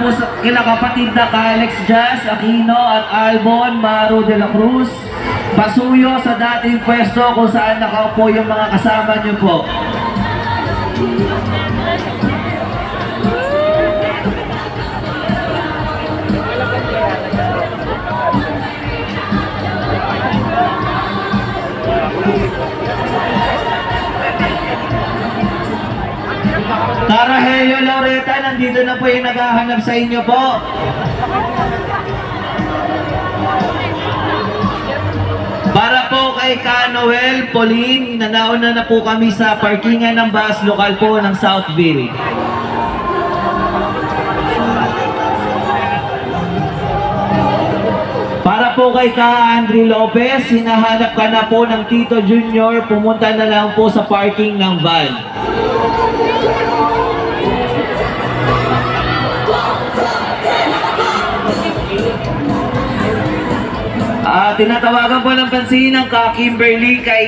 po sa kinakapatid na Alex Jazz Aquino at Albon Maru de la Cruz. Pasuyo sa dating pwesto kung saan nakaupo yung mga kasama nyo po. Tara Helio Loreta, nandito na po yung naghahanap sa inyo po. Para po kay Ka Noel Pauline, nanauna na po kami sa parkingan ng bus lokal po ng Southville. Para po kay Ka Andre Lopez, hinahanap ka na po ng Tito Junior, pumunta na lang po sa parking ng van. Tinatawagan po ng pansin ng Ka Kimberly kay